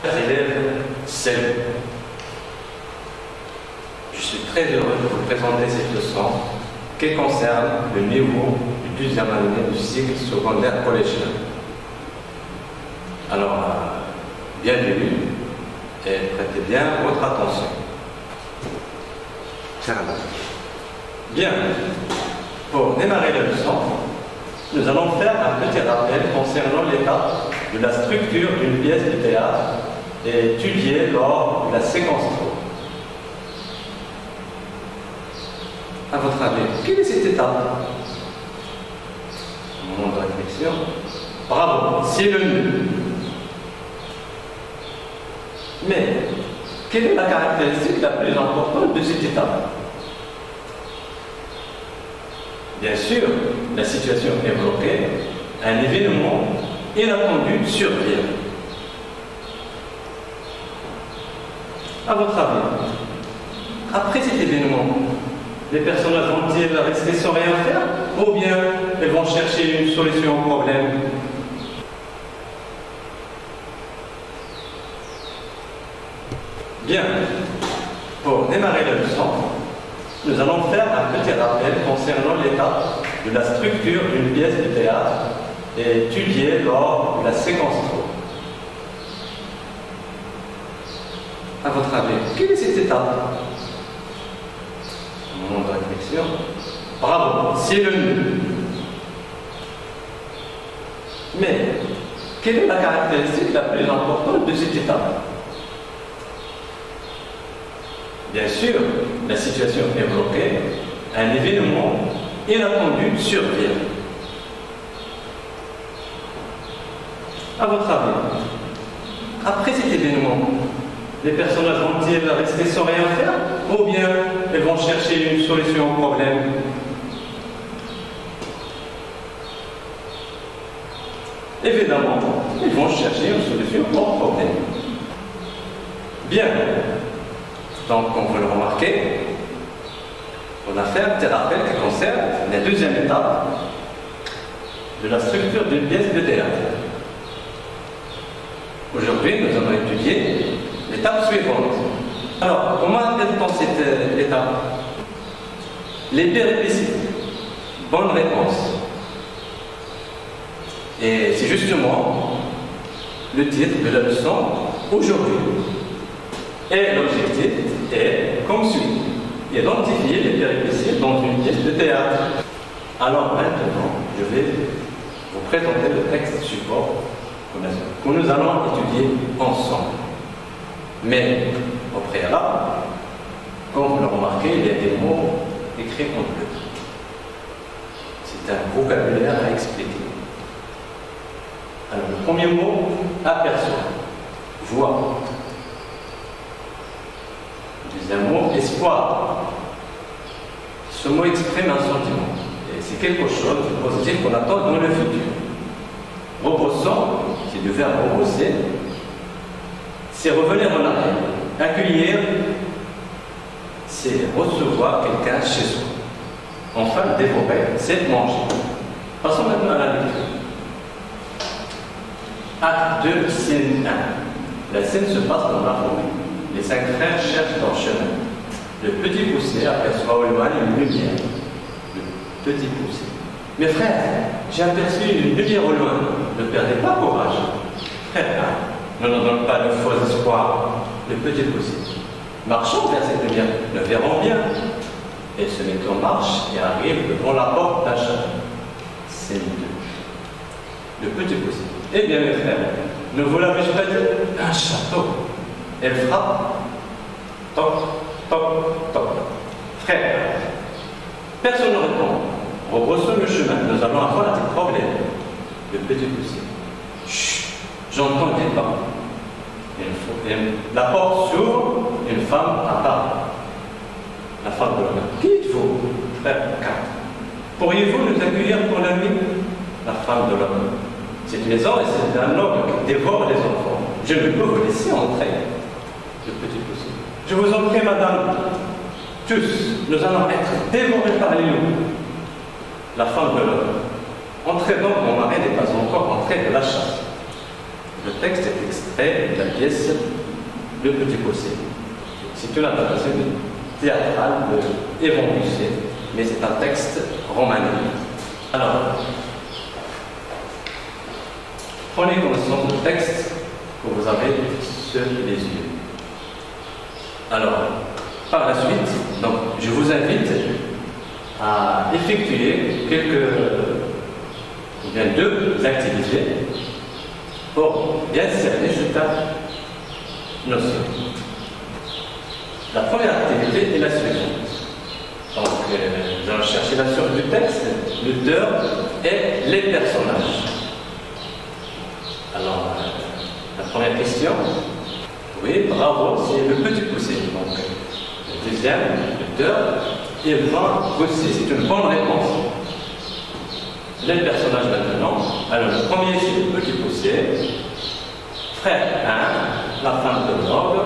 Élèves, salut. Je suis très heureux de vous présenter cette leçon qui concerne le niveau du 12e année du cycle secondaire collégien. Alors, bienvenue et prêtez bien votre attention. Bien, pour démarrer la leçon, nous allons faire un petit rappel concernant l'état de la structure d'une pièce de théâtre et étudiée lors de la séquence 3. À votre avis, quelle est cette étape? Moment de réflexion. Bravo, c'est le nœud. Mais, quelle est la caractéristique la plus importante de cette étape? Bien sûr, la situation est bloquée, un événement inattendu survient. À votre avis, après cet événement, les personnages vont-ils rester sans rien faire ou bien elles vont chercher une solution au problème? Bien, pour démarrer la leçon, nous allons faire un petit rappel concernant l'état de la structure d'une pièce de théâtre et étudiée lors de la séquence 3. À votre avis, quelle est cette étape? Moment de réflexion. Bravo, c'est le nœud. Mais, quelle est la caractéristique la plus importante de cette étape? Bien sûr, la situation est bloquée, un événement inattendu survient. À votre avis, après cet événement, les personnages vont-ils rester sans rien faire ou bien elles vont chercher une solution au problème? Évidemment, ils vont chercher une solution au problème. Bien. Donc, comme vous le remarquez, on a fait un petit rappel qui concerne la deuxième étape de la structure d'une pièce de théâtre. Aujourd'hui, nous allons étudier l'étape suivante. Alors, comment appelle-t-on cette étape? Les péripéties. Bonne réponse. Et c'est justement le titre de la leçon aujourd'hui. Et l'objectif est comme suit: identifier les péripéties dans une pièce de théâtre. Alors maintenant, je vais vous présenter le texte support que nous allons étudier ensemble. Mais au préalable, comme vous le remarquez, il y a des mots écrits en bleu. C'est un vocabulaire à expliquer. Alors le premier mot, aperçoit, voit. Deuxième mot, espoir. Ce mot exprime un sentiment. Et c'est quelque chose de positif qu'on attend dans le futur. Rebossant, c'est du verbe rebosser, c'est revenir en arrière. Accueillir, c'est recevoir quelqu'un chez soi. Enfin, dévorer, c'est manger. Passons maintenant à la lecture. Acte 2, scène 1. La scène se passe dans la forêt. Les 5 frères cherchent leur chemin. Le petit poussé aperçoit au loin une lumière. Le petit poussé. Mes frères, j'ai aperçu une lumière au loin. Ne perdez pas courage. Frère, ne nous donne pas de faux espoirs. Le petit poussé. Marchons vers cette lumière, nous verrons bien. Et se met en marche et arrive devant la porte d'un château. Scène 2. Le petit poussé. Eh bien, mes frères, ne vous l'avez-je pas dit? Un château. Elle frappe. Toc, toc, toc. Frère. Personne ne répond. Rebroussons le chemin. Nous allons avoir des problèmes. Le petit poussé. Chut, j'entends des pas. La porte s'ouvre. Une femme apparaît. La femme de l'homme. Qui êtes-vous? Frère 4. Pourriez-vous nous accueillir pour la nuit? La femme de l'homme. Cette maison est celle d'un homme qui dévore les enfants. Je ne peux vous laisser entrer. Le petit poussé. Je vous en prie, madame. Tous, nous allons être dévorés par les loups. La femme de l'homme. Entrez donc, mon mari n'est pas encore entré de la chasse. Le texte est extrait de la pièce Le Petit Fossé. C'est une adaptation théâtrale de Yvon Bussier, mais c'est un texte romanesque. Alors, prenez connaissance du texte que vous avez sur les yeux. Alors, par la suite, donc, je vous invite à effectuer deux activités pour bien cerner cette notion. La première activité est la suivante. Donc, nous allons chercher la source du texte, l'auteur et les personnages. Alors, la première question, oui, bravo, c'est Le Petit Poussé. Donc, le deuxième, l'auteur, Yvon Bussier. C'est une bonne réponse. Les personnages maintenant. Alors, le premier, c'est Le Petit Poussé. Frère 1, la femme de l'orgue,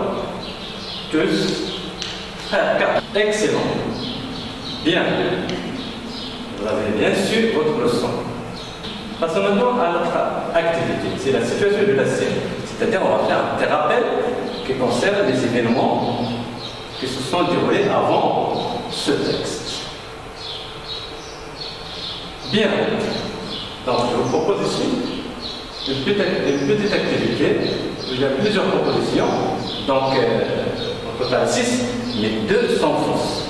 tous, frère 4. Excellent. Bien. Vous avez bien su votre leçon. Passons maintenant à notre activité. C'est la situation de la scène. C'est-à-dire, on va faire un petit rappel qui concerne les événements qui se sont déroulés avant ce texte. Bien. Donc, je vous propose ici une petite activité où il y a plusieurs propositions. Donc, au total 6, mais 2 sont fausses.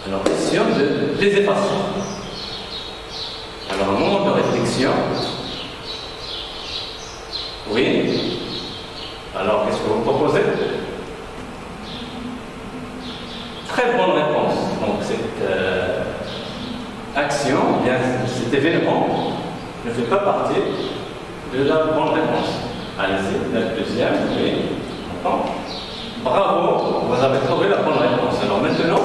Alors, question de les effacer. Alors, un moment de réflexion. Oui. Alors, qu'est-ce que vous proposez? Très bonne réponse. Donc, cette action, bien, cet événement, ne fait pas partie de la bonne réponse. Allez-y, la deuxième, oui. Bravo, vous avez trouvé la bonne réponse. Alors maintenant,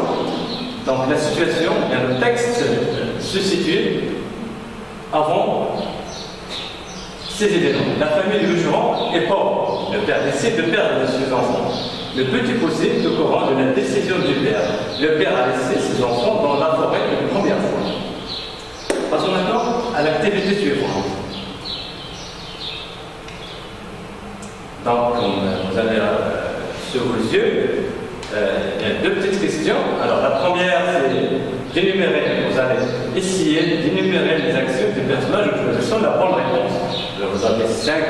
donc la situation, bien, le texte se situe avant ces événements. La famille de Juron est pauvre. Le père décide de perdre ses enfants. Le Petit Poussé est au courant de la décision du père. Le père a laissé ses enfants dans la forêt une première fois. Passons maintenant à l'activité suivante. Donc, comme vous avez sur vos yeux, il y a 2 petites questions. Alors, la première, c'est d'énumérer. Vous allez essayer d'énumérer les actions du personnage en choisissant la bonne réponse. Vous avez 5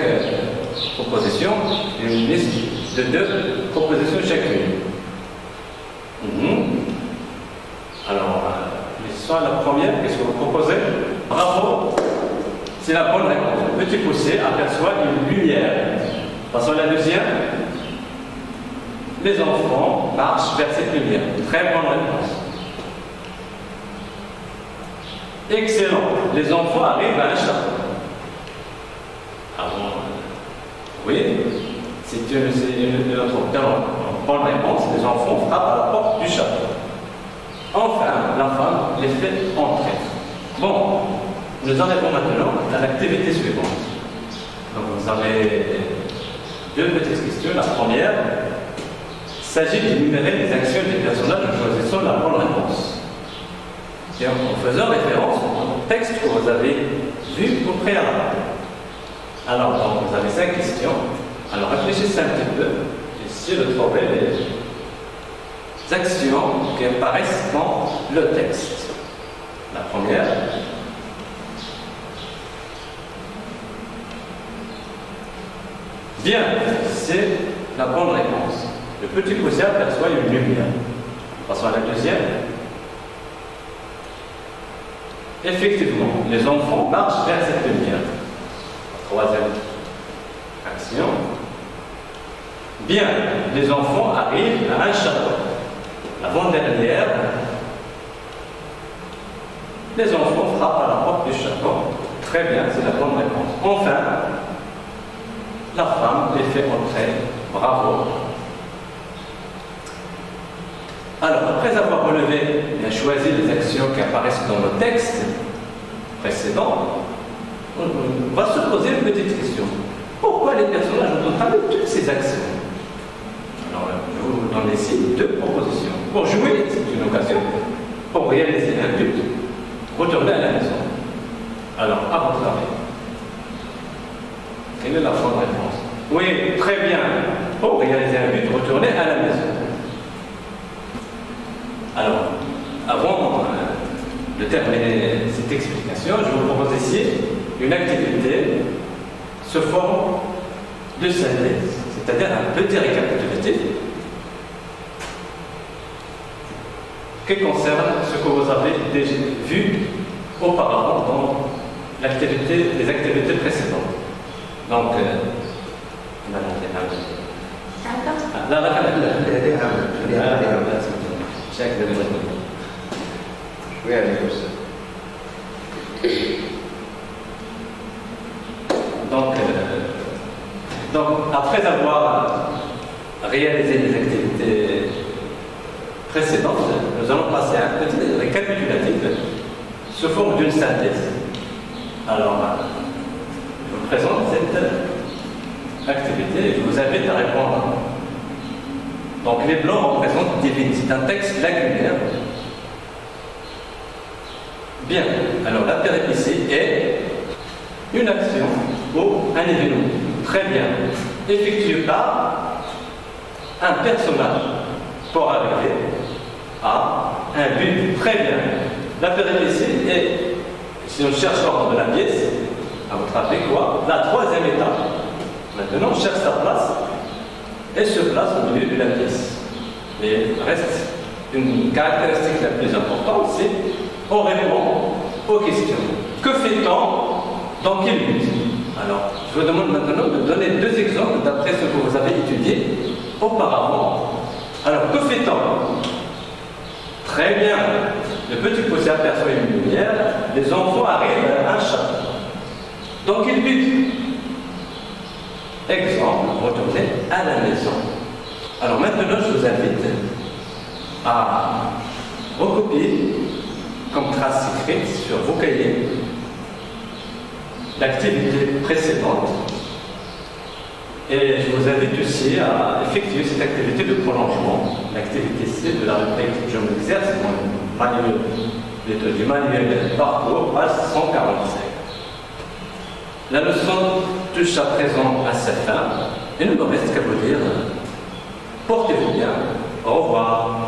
propositions et une liste de 2 propositions chacune. Alors, l'histoire, la première, qu'est-ce que vous proposez? Bravo, c'est la bonne réponse. Le Petit Poussé aperçoit une lumière. Passons à la deuxième. Les enfants marchent vers cette lumière. Très bonne réponse. Excellent. Les enfants arrivent à un château. Ah bon? Oui, c'est une autre bonne réponse. Les enfants frappent à la porte du château. Enfin, la femme les fait entrer. Bon, nous arrivons maintenant à l'activité suivante. Donc, vous avez 2 petites questions. La première, il s'agit d'énumérer les actions des personnages en choisissant la bonne réponse. Et en faisant référence au texte que vous avez vu au préalable. Alors, donc, vous avez 5 questions. Alors, réfléchissez un petit peu. Essayez de trouver les actions qui apparaissent dans le texte. La première. Bien, c'est la bonne réponse. Le Petit Poussé aperçoit une lumière. Passons à la deuxième. Effectivement, les enfants marchent vers cette lumière. Troisième action. Bien, les enfants arrivent à un château. L'avant-dernière. Les enfants frappent à la porte du château. Très bien, c'est la bonne réponse. Enfin, la femme les fait entrer. Bravo. Alors, après avoir relevé et choisi les actions qui apparaissent dans le texte précédent, on va se poser une petite question. Pourquoi les personnages ont entamé toutes ces actions? Alors, je vous donne ici 2 propositions. Pour jouer, c'est une occasion. Pour réaliser un but, retourner à la maison. Alors, à votre avis, quelle est la bonne réponse? Oui, très bien. Pour réaliser un but, retournez à la maison. Alors, avant de terminer cette explication, je vous propose ici une activité sous forme de synthèse, c'est-à-dire un petit récapitulatif qui concerne ce que vous avez déjà vu auparavant dans les activités précédentes. Donc, donc, après avoir réalisé les activités précédentes, nous allons passer à un petit récapitulatif sous forme d'une synthèse. Alors, je vous présente cette activité et je vous invite à répondre. Donc, les blancs représentent divine. C'est un texte lacunaire. Bien. Alors, la péripétie est une action ou un événement. Très bien. Effectué par un personnage pour arriver à un but. Très bien. La péripétie est, si on cherche l'ordre de la pièce, à votre avis quoi? La troisième étape. Maintenant, on cherche sa place et se place au milieu de la pièce. Mais reste une caractéristique la plus importante, c'est on répond aux questions. Que fait-on? Dans quel but? Alors, je vous demande maintenant de donner deux exemples d'après ce que vous avez étudié auparavant. Alors, que fait-on? Très bien. Le petit poussé aperçoit une lumière, les enfants arrivent à un château. Dans quel but? Exemple, retourner à la maison. Alors maintenant, je vous invite à recopier comme trace écrite sur vos cahiers l'activité précédente. Et je vous invite aussi à effectuer cette activité de prolongement, l'activité C de la rubrique Je m'exerce, du manuel parcours, page 145. La leçon touche à présent à sa fin, et il ne me reste qu'à vous dire, portez-vous bien, au revoir.